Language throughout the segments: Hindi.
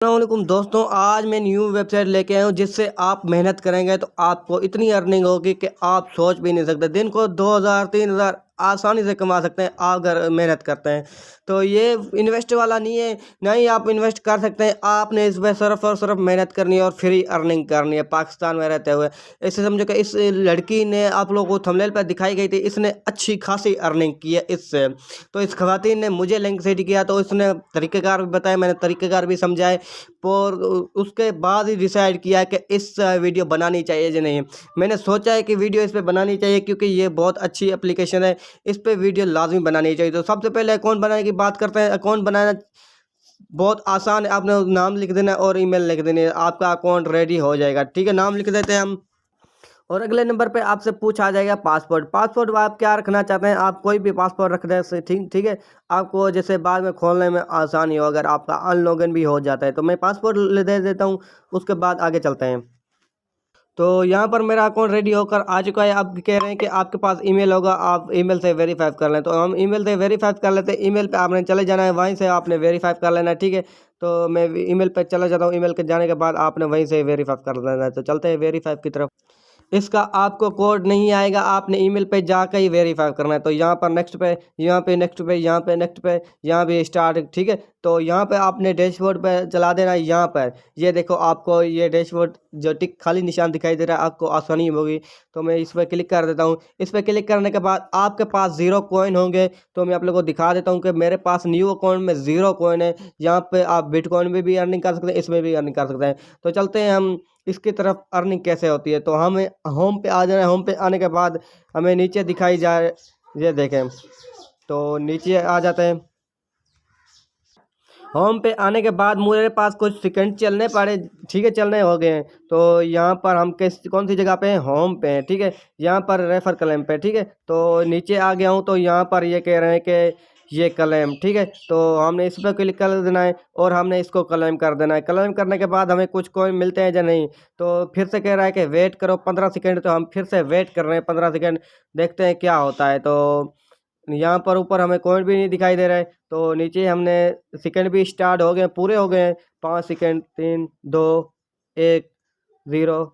अस्सलामुअलैकुम दोस्तों, आज मैं न्यू वेबसाइट लेके आया हूँ जिससे आप मेहनत करेंगे तो आपको इतनी अर्निंग होगी कि आप सोच भी नहीं सकते। दिन को 2000 3000 आसानी से कमा सकते हैं आप अगर मेहनत करते हैं। तो ये इन्वेस्ट वाला नहीं है, ना ही आप इन्वेस्ट कर सकते हैं। आपने इस पर सिर्फ और सिर्फ मेहनत करनी है और फ्री अर्निंग करनी है पाकिस्तान में रहते हुए। ऐसे समझो कि इस लड़की ने आप लोगों को थंबनेल पर दिखाई गई थी, इसने अच्छी खासी अर्निंग की है इससे। तो इस खवातीन ने मुझे लिंक सेंड किया तो इसने तरीक़ेकार भी बताया, मैंने तरीक़ेकार भी समझाए और उसके बाद ही डिसाइड किया कि इस वीडियो बनानी चाहिए या नहीं। मैंने सोचा है कि वीडियो इस पे बनानी चाहिए क्योंकि ये बहुत अच्छी एप्लीकेशन है, इस पे वीडियो लाजमी बनानी चाहिए। तो सबसे पहले अकाउंट बनाने की बात करते हैं। अकाउंट बनाना बहुत आसान है, आपने नाम लिख देना है और ईमेल लिख देनी है, आपका अकाउंट रेडी हो जाएगा। ठीक है, नाम लिख देते हैं हम और अगले नंबर पे आपसे पूछा आ जाएगा पासपोर्ट। पासपोर्ट आप क्या रखना चाहते हैं, आप कोई भी पासपोर्ट रख दें से ठीक ठीक है। आपको जैसे बाद में खोलने में आसानी हो, अगर आपका अनलॉगिन भी हो जाता है तो मैं पासपोर्ट ले दे देता हूँ। उसके बाद आगे चलते हैं। तो यहाँ पर मेरा अकाउंट रेडी होकर आ चुका है। आप कह रहे हैं कि आपके पास ईमेल होगा, आप ईमेल से वेरीफाई कर लें, तो हम ईमेल से वेरीफाई कर लेते हैं। ईमेल पे आपने चले जाना है, वहीं से आपने वेरीफाई कर लेना है। ठीक है, तो मैं ईमेल पे चला जाता हूँ। ईमेल के जाने के बाद आपने वहीं से वेरीफाई कर लेना है। तो चलते हैं वेरीफाई की तरफ। इसका आपको कोड नहीं आएगा, आपने ईमेल पे जाकर ही वेरीफाई करना है। तो यहाँ पर नेक्स्ट पे, यहाँ पे नेक्स्ट पे, यहाँ पे नेक्स्ट पे, यहाँ पे स्टार्ट। ठीक है, तो यहाँ पे आपने डैशबोर्ड पे चला देना है। यहाँ पर ये देखो, आपको ये डैशबोर्ड जो टिक खाली निशान दिखाई दे रहा है, आपको आसानी होगी। तो मैं इस पर क्लिक कर देता हूँ। इस पर क्लिक करने के बाद आपके पास 0 कॉइन होंगे। तो मैं आप लोगों को दिखा देता हूँ कि मेरे पास न्यू अकाउंट में 0 कॉइन है। यहाँ पे आप बिटकॉइन में भी अर्निंग कर सकते हैं, इसमें भी अर्निंग कर सकते हैं। तो चलते हैं हम इसकी तरफ, अर्निंग कैसे होती है। तो हमें होम पे आ जाना है। होम पे आने के बाद हमें नीचे दिखाई जाए, ये देखें, तो नीचे आ जाते हैं। होम पे आने के बाद मेरे पास कुछ सेकंड चलने पड़े। ठीक है, चलने हो गए हैं। तो यहाँ पर हम कौन सी जगह पे हैं, होम पे हैं। ठीक है, यहाँ पर रेफर क्लेम पे। ठीक है, तो नीचे आ गया हूँ। तो यहाँ पर ये कह रहे हैं कि ये क्लेम। ठीक है, तो हमने इस पर क्लिक कर देना है और हमने इसको क्लेम कर देना है। क्लेम करने के बाद हमें कुछ कॉइन मिलते हैं या नहीं। तो फिर से कह रहा है कि वेट करो 15 सेकंड। तो हम फिर से वेट कर रहे हैं 15 सेकंड, देखते हैं क्या होता है। तो यहाँ पर ऊपर हमें कॉइन भी नहीं दिखाई दे रहा है। तो नीचे हमने सेकंड भी स्टार्ट हो गए, पूरे हो गए हैं। 5 सेकंड, 3 2 1 0।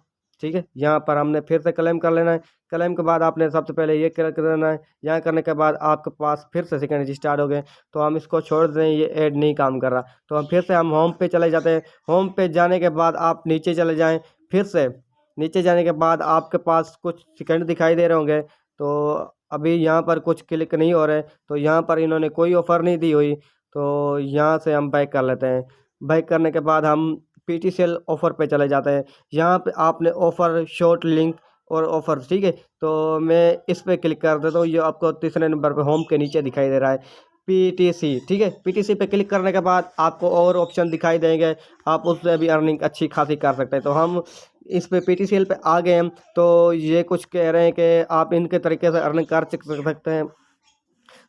ठीक है, यहाँ पर हमने फिर से क्लेम कर लेना है। क्लेम के बाद आपने सबसे पहले ये क्लिक कर देना है। यहाँ करने के बाद आपके पास फिर से सेकंड स्टार्ट हो गए। तो हम इसको छोड़ दें, ये ऐड नहीं काम कर रहा। तो हम फिर से हम होम पे चले जाते हैं। होम पे जाने के बाद आप नीचे चले जाएँ। फिर से नीचे जाने के बाद आपके पास कुछ सेकंड दिखाई दे रहे होंगे। तो अभी यहाँ पर कुछ क्लिक नहीं हो रहे, तो यहाँ पर इन्होंने कोई ऑफ़र नहीं दी हुई। तो यहाँ से हम बैक कर लेते हैं। बैक करने के बाद हम पीटीसीएल ऑफ़र पे चले जाते हैं। यहाँ पे आपने ऑफ़र, शॉर्ट लिंक और ऑफ़र। ठीक है, तो मैं इस पे क्लिक कर देता हूँ। ये आपको तीसरे नंबर पे होम के नीचे दिखाई दे रहा है, पीटीसी। ठीक है, पीटीसी पे क्लिक करने के बाद आपको और ऑप्शन दिखाई देंगे, आप उससे भी अर्निंग अच्छी खासी कर सकते हैं। तो हम इस पे पीटीसीएल पे आ गए हम। तो ये कुछ कह रहे हैं कि आप इनके तरीके से अर्निंग कर सकते हैं।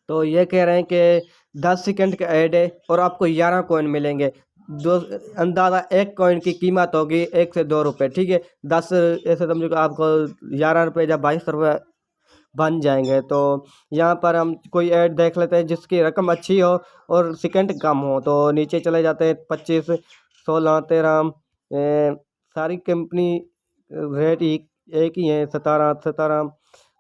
तो ये कह रहे हैं कि 10 सेकंड का ऐड है और आपको 11 कॉइन मिलेंगे। दो अंदाज़ा एक कॉइन की कीमत होगी 1 से 2 रुपये। ठीक है, 10 ऐसे समझो कि आपको 11 रुपये या 22 रुपये बन जाएंगे। तो यहाँ पर हम कोई ऐड देख लेते हैं जिसकी रकम अच्छी हो और सेकंड कम हो। तो नीचे चले जाते हैं। 25 16 13 सारी कंपनी रेट एक ही है, 17 17।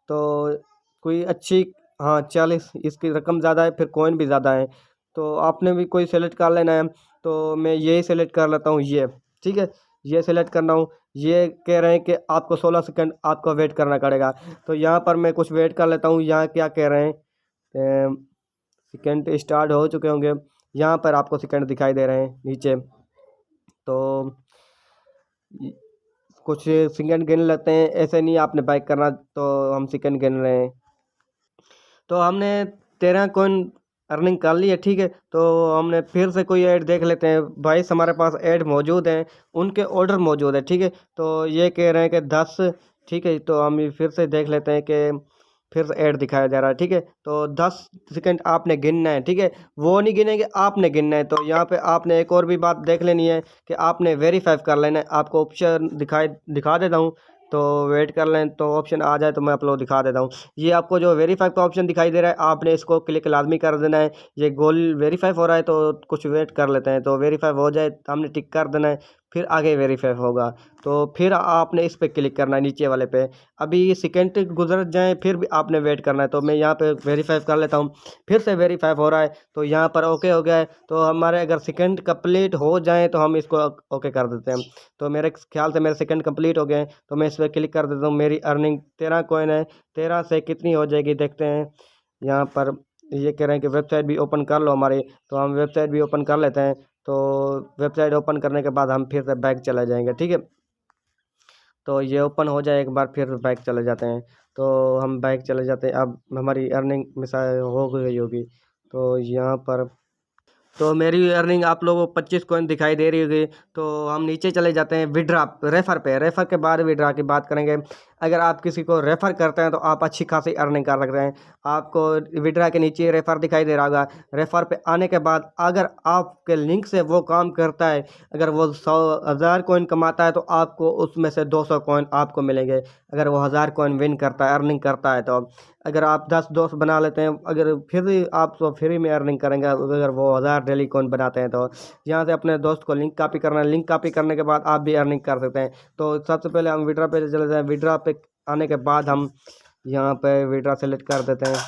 तो कोई अच्छी, हाँ 40, इसकी रकम ज़्यादा है, फिर कॉइन भी ज़्यादा है। तो आपने भी कोई सेलेक्ट कर लेना है। तो मैं यही सेलेक्ट कर लेता हूँ, ये। ठीक है, ये सेलेक्ट करना हूँ। ये कह रहे हैं कि आपको 16 सेकंड आपको वेट करना पड़ेगा। तो यहाँ पर मैं कुछ वेट कर लेता हूँ। यहाँ क्या कह रहे हैं, सेकंड स्टार्ट हो चुके होंगे। यहाँ पर आपको सेकंड दिखाई दे रहे हैं नीचे। तो कुछ सेकंड गिन लेते हैं, ऐसे नहीं आपने बाइक करना। तो हम सेकंड गिन रहे हैं। तो हमने 13 कॉइन अर्निंग कर ली है। ठीक है, तो हमने फिर से कोई ऐड देख लेते हैं। भाई हमारे पास ऐड मौजूद हैं, उनके ऑर्डर मौजूद है। ठीक है, तो ये कह रहे हैं कि 10। ठीक है, तो हम फिर से देख लेते हैं कि फिर से ऐड दिखाया जा रहा है। ठीक है, तो 10 सेकंड आपने गिनना है। ठीक है, वो नहीं गिनेंगे, आपने गिनना है। तो यहाँ पे आपने एक और भी बात देख लेनी है कि आपने वेरीफाई कर लेना है। आपको ऑप्शन दिखा देता हूँ। तो वेट कर लें, तो ऑप्शन आ जाए तो मैं आप लोग दिखा देता हूँ। ये आपको जो वेरीफाई का ऑप्शन दिखाई दे रहा है, आपने इसको क्लिक लाजमी कर देना है। ये गोल वेरीफाई हो रहा है तो कुछ वेट कर लेते हैं, तो वेरीफाई हो जाए तो हमने टिक कर देना है, फिर आगे वेरीफाई होगा। तो फिर आपने इस पे क्लिक करना है, नीचे वाले पे। अभी सेकंड गुजर जाएँ फिर भी आपने वेट करना है, तो मैं यहाँ पे वेरीफाई कर लेता हूँ। फिर से वेरीफाई हो रहा है, तो यहाँ पर ओके हो गया है। तो हमारे अगर सेकंड कंप्लीट हो जाए तो हम इसको ओके कर देते हैं। तो मेरे ख्याल से मेरे सेकंड कंप्लीट हो गए हैं, तो मैं इस पर क्लिक कर देता हूँ। मेरी अर्निंग 13 कॉइन है, 13 से कितनी हो जाएगी देखते हैं। यहाँ पर ये कह रहे हैं कि वेबसाइट भी ओपन कर लो हमारी, तो हम वेबसाइट भी ओपन कर लेते हैं। तो वेबसाइट ओपन करने के बाद हम फिर से बैक चले जाएंगे, ठीक है। तो ये ओपन हो जाए एक बार, फिर बैक चले जाते हैं। तो हम बैक चले जाते हैं। अब हमारी अर्निंग मिसाल हो गई होगी, तो यहाँ पर तो मेरी अर्निंग आप लोगों को 25 कॉइन दिखाई दे रही होगी। तो हम नीचे चले जाते हैं विड्रा रेफ़र पे। रेफ़र के बाद विड्रा की बात करेंगे। अगर आप किसी को रेफ़र करते हैं तो आप अच्छी खासी अर्निंग कर सकते हैं। आपको विड्रा के नीचे रेफ़र दिखाई दे रहा होगा। रेफ़र पे आने के बाद अगर आपके लिंक से वो काम करता है, अगर वो 100,000 कॉइन कमाता है तो आपको उसमें से 200 कॉइन आपको मिलेंगे। अगर वो 1000 कॉइन विन करता है, अर्निंग करता है तो। अगर आप 10 दोस्त बना लेते हैं, अगर फिर भी आप तो फ्री में अर्निंग करेंगे अगर वो 1000 डेली कॉइन बनाते हैं तो। यहाँ से अपने दोस्त को लिंक कॉपी करना है, लिंक कॉपी करने के बाद आप भी अर्निंग कर सकते हैं। तो सबसे पहले हम विड्रा पे चले जाएँ। विड्रा पे आने के बाद हम यहाँ पे विड्रा सेलेक्ट कर देते हैं।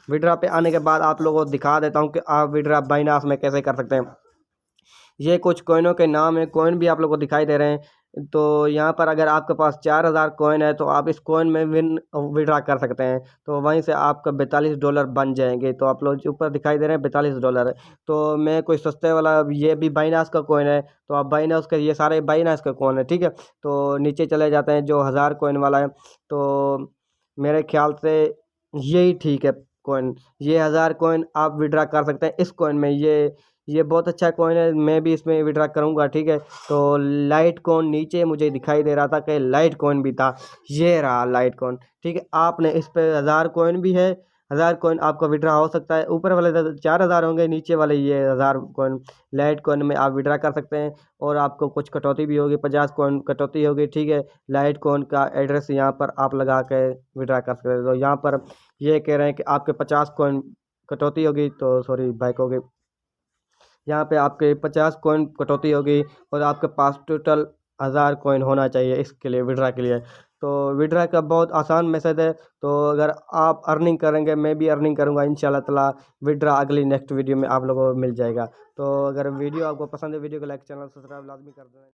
विड्रा पे आने के बाद आप लोगों को दिखा देता हूँ कि आप विड्रा बाइनास में कैसे कर सकते हैं। ये कुछ कॉइनों के नाम है, कॉइन भी आप लोगों को दिखाई दे रहे हैं। तो यहाँ पर अगर आपके पास 4000 कॉइन है तो आप इस कॉइन में विड्रा कर सकते हैं। तो वहीं से आपका $42 बन जाएंगे। तो आप लोग ऊपर दिखाई दे रहे हैं $42। तो मैं कोई सस्ते वाला, ये भी बाइनास का कॉइन है, तो आप बाइनास के, ये सारे बाइनास का कॉइन है, ठीक है। तो नीचे चले जाते हैं जो 1000 कॉइन वाला है। तो मेरे ख्याल से यही ठीक है कॉइन। ये 1000 कॉइन आप विड्रा कर सकते हैं इस कॉइन में। ये बहुत अच्छा कॉइन है, मैं भी इसमें विड्रा करूँगा, ठीक है। तो लाइट कॉइन नीचे मुझे दिखाई दे रहा था कि लाइट कॉइन भी था, ये रहा लाइट कॉइन, ठीक है। आपने इस पे 1000 कॉइन भी है, 1000 कॉइन आपका विड्रा हो सकता है। ऊपर वाले 4000 होंगे, नीचे वाले ये 1000 कॉइन लाइट कॉइन में आप विड्रा कर सकते हैं। और आपको कुछ कटौती भी होगी, 50 कॉइन कटौती होगी, ठीक है। लाइट कॉइन का एड्रेस यहाँ पर आप लगा के विड्रा कर सकते हैं। तो यहाँ पर ये कह रहे हैं कि आपके 50 कॉइन कटौती होगी, तो सॉरी बैक हो गई। यहाँ पे आपके 50 कॉइन कटौती होगी और आपके पास टोटल 1000 कॉइन होना चाहिए इसके लिए, विड्रा के लिए। तो विड्रा का बहुत आसान मेथड है। तो अगर आप अर्निंग करेंगे, मैं भी अर्निंग करूँगा इंशाल्लाह ताला। विड्रा अगली नेक्स्ट वीडियो में आप लोगों को मिल जाएगा। तो अगर वीडियो आपको पसंद है, वीडियो को लाइक, चैनल सब्सक्राइब लाजमी कर देना।